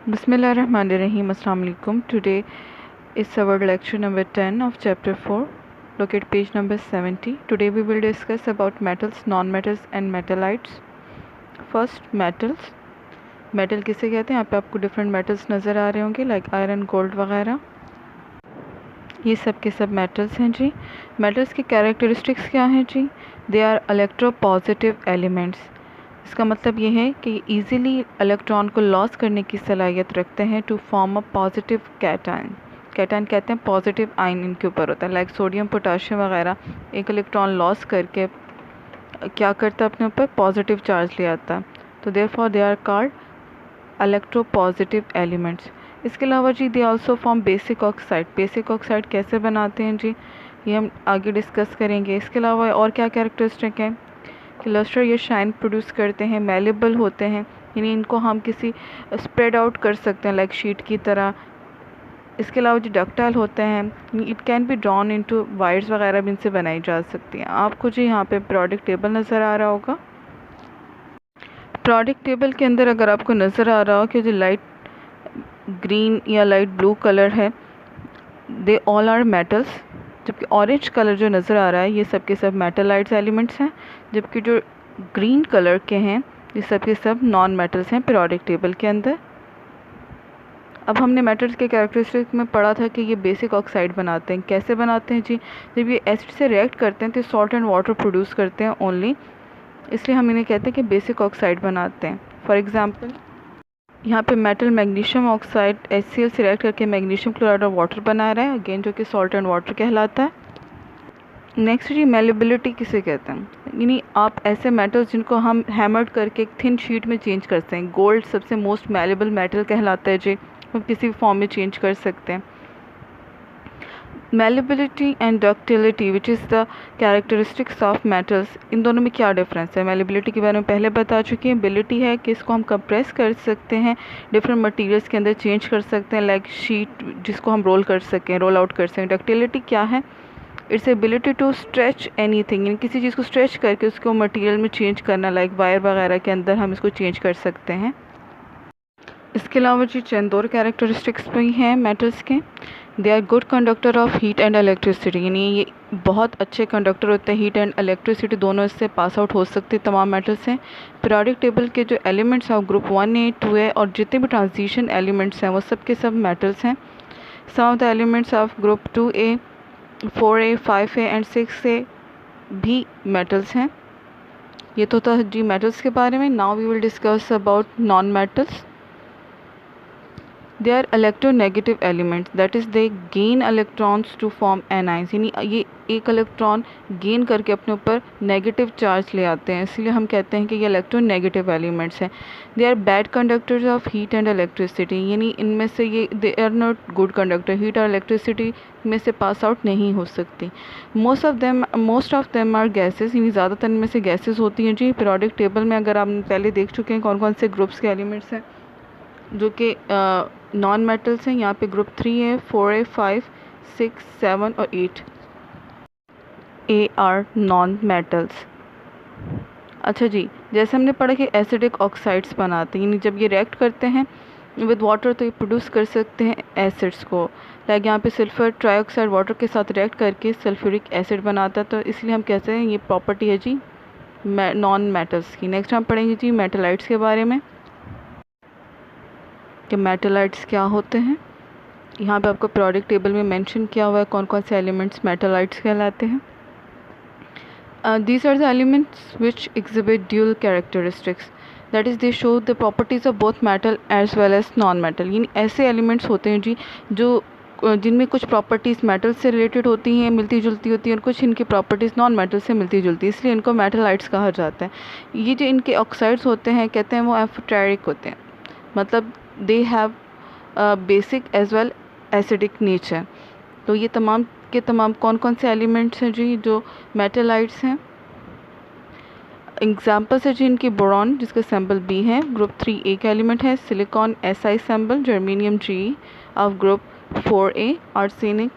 Bismillahirrahmanirrahim. Assalamu alaikum. Today is our lecture number 10 of chapter 4. Look at page number 70. Today we will discuss about metals, non-metals and metallites. First, metals. Metal किसे कहते हैं? यहाँ पे आपको different metals नज़र आ रहे होंगे like iron, gold वगैरह। ये सब के सब मेटल्स हैं जी। मेटल्स की कैरेक्टरिस्टिक्स क्या हैं जी? They are electropositive elements. इसका मतलब ये है कि ईज़िली इलेक्ट्रॉन को लॉस करने की सलाहियत रखते हैं to form a positive cation. Cation कहते हैं पॉजिटिव आयन इनके ऊपर होता है लाइक सोडियम, पोटाशियम वगैरह। एक इलेक्ट्रॉन लॉस करके क्या करता है अपने ऊपर? पॉजिटिव चार्ज ले आता है। तो therefore they are called electropositive elements. इसके अलावा जी they also form basic oxide. Basic oxide कैसे बनाते हैं जी, ये हम आगे डिस्कस करेंगे। इसके अलावा और क्या कैरेक्टरिस्टिक हैं कि लस्टर या शाइन प्रोड्यूस करते हैं, मेलेबल होते हैं, यानी इनको हम किसी स्प्रेड आउट कर सकते हैं लाइक शीट की तरह। इसके अलावा जो डक्टाइल होते हैं, it can be drawn into wires वगैरह भी इनसे बनाई जा सकती हैं। आपको जी यहाँ पे पीरियोडिक टेबल नज़र आ रहा होगा। पीरियोडिक टेबल के अंदर अगर आपको नज़र आ रहा हो कि जो लाइट ग्रीन या लाइट ब्लू कलर है, दे ऑल आर मेटल्स। जबकि ऑरेंज कलर जो नज़र आ रहा है ये सब के सब मेटलाइट्स एलिमेंट्स हैं। जबकि जो ग्रीन कलर के हैं ये सब के सब नॉन मेटल्स हैं पीरियोडिक टेबल के अंदर। अब हमने मेटल्स के कैरेक्टरिस्टिक में पढ़ा था कि ये बेसिक ऑक्साइड बनाते हैं। कैसे बनाते हैं जी? जब ये एसिड से रिएक्ट करते हैं तो सॉल्ट एंड वाटर प्रोड्यूस करते हैं ओनली, इसलिए हम इन्हें कहते हैं कि बेसिक ऑक्साइड बनाते हैं। फॉर एग्ज़ाम्पल यहाँ पे मेटल मैग्नीशियम ऑक्साइड HCl से रिएक्ट करके मैग्नीशियम क्लोराइड और वाटर बना रहा है, अगेन जो कि सॉल्ट एंड वाटर कहलाता है। नेक्स्ट जी मेलेबिलिटी किसे कहते हैं? यानी आप ऐसे मेटल्स जिनको हम हैमर्ड करके एक थिन शीट में चेंज कर सकते हैं। गोल्ड सबसे मोस्ट मेलेबल मेटल कहलाता है जी, हम किसी भी फॉर्म में चेंज कर सकते हैं। Malleability and ductility which is the characteristics of metals, इन दोनों में क्या डिफरेंस है? मेलेबिलिटी के बारे में पहले बता चुकी हैं। एबिलिटी है कि इसको हम कंप्रेस कर सकते हैं, डिफरेंट मटेरियल्स के अंदर चेंज कर सकते हैं लाइक शीट जिसको हम रोल कर सकें, रोल आउट कर सकें। डक्टिलिटी क्या है? It's ability to stretch anything, यानी किसी चीज़ को स्ट्रेच करके उसको मटेरियल में चेंज करना लाइक वायर वगैरह के अंदर हम इसको चेंज कर सकते हैं। इसके अलावा जी चंद और कैरेक्टरिस्टिक्स भी हैं मेटल्स के। They are good conductor of heat and electricity, यानी ये बहुत अच्छे कंडक्टर होते हैं। हीट एंड इलेक्ट्रिसिटी दोनों इससे पास आउट हो सकते हैं, तमाम मेटल्स हैं। पीरियोडिक टेबल के जो एलिमेंट्स हैं ग्रुप 1A 2A और जितने भी ट्रांजिशन एलिमेंट्स हैं वो सब के सब मेटल्स हैं। Some of the elements of group 2A 4A 5A and 6A भी मेटल्स हैं। ये तो था जी मेटल्स के बारे में। Now we will discuss about non metals. They are electronegative elements, that is they gain electrons to form anions, यानी ये एक इलेक्ट्रॉन गेन करके अपने ऊपर नेगेटिव चार्ज ले आते हैं, इसलिए हम कहते हैं कि ये इलेक्ट्रोनेगेटिव एलिमेंट्स हैं। They are bad conductors of heat and electricity, यानी इनमें से ये they are not good conductor, heat और इलेक्ट्रिसिटी में से पास आउट नहीं हो सकती। Most of them are gases, यानी ज़्यादातर इनमें से गैसेस होती हैं जी। पीरियोडिक टेबल में अगर आप पहले देख चुके हैं कौन कौन से ग्रुप्स के एलिमेंट्स हैं जो कि नॉन मेटल्स हैं। यहाँ पे ग्रुप 3A 4A 5 6 7 और 8 ए आर नॉन मेटल्स। अच्छा जी, जैसे हमने पढ़ा कि एसिडिक ऑक्साइड्स बनाते हैं, यानी जब ये रिएक्ट करते हैं विद वाटर तो ये प्रोड्यूस कर सकते हैं एसिड्स को। लाइक यहाँ पे सल्फर ट्राइऑक्साइड वाटर के साथ रिएक्ट करके सल्फ्यूरिक एसिड बनाता है, तो इसलिए हम कहते हैं ये प्रॉपर्टी है जी नॉन मेटल्स की। नेक्स्ट हम पढ़ेंगे जी मेटलाइट्स के बारे में कि मेटलाइट्स क्या होते हैं। यहाँ पे आपको पीरियोडिक टेबल में मेंशन किया हुआ है कौन कौन से एलिमेंट्स मेटलाइट्स कहलाते हैं। These are the elements which exhibit dual characteristics, that is they show the properties of both metal as well as non metal, यानी ऐसे एलिमेंट्स होते हैं जी जो जिनमें कुछ प्रॉपर्टीज़ मेटल से रिलेटेड होती हैं, मिलती जुलती होती हैं, और कुछ इनकी प्रॉपर्टीज़ नॉन मेटल से मिलती जुलती है, इसलिए इनको मेटलाइट्स कहा जाता है। ये जो इनके ऑक्साइड्स होते हैं कहते हैं वो एम्फोटेरिक होते हैं, मतलब they have basic as well acidic nature. तो ये तमाम के तमाम कौन कौन से एलिमेंट्स हैं जी जो मेटलाइट्स हैं। एग्जाम्पल्स है जी इनकी बोरॉन जिसका सिंबल B है, ग्रुप 3A का एलिमेंट है। Silicon SI symbol, germanium Ge of group 4A, arsenic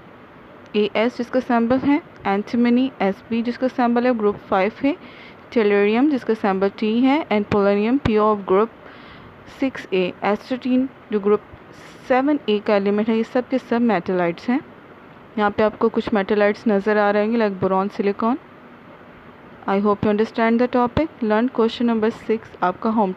AS जिसका सिंबल है, एंटीमनी Sb जिसका सिंबल है ग्रुप 5 है, टेलरियम जिसका सिंबल T है, and polonium P of group 6A एस्टर्टीन जो ग्रुप 7A का एलिमेंट है, ये सब के सब मेटलाइट्स हैं। यहाँ पे आपको कुछ मेटलाइट्स नज़र आ रहे होंगे like boron, silicon. I hope you understand the topic. Learn question number 6 आपका होम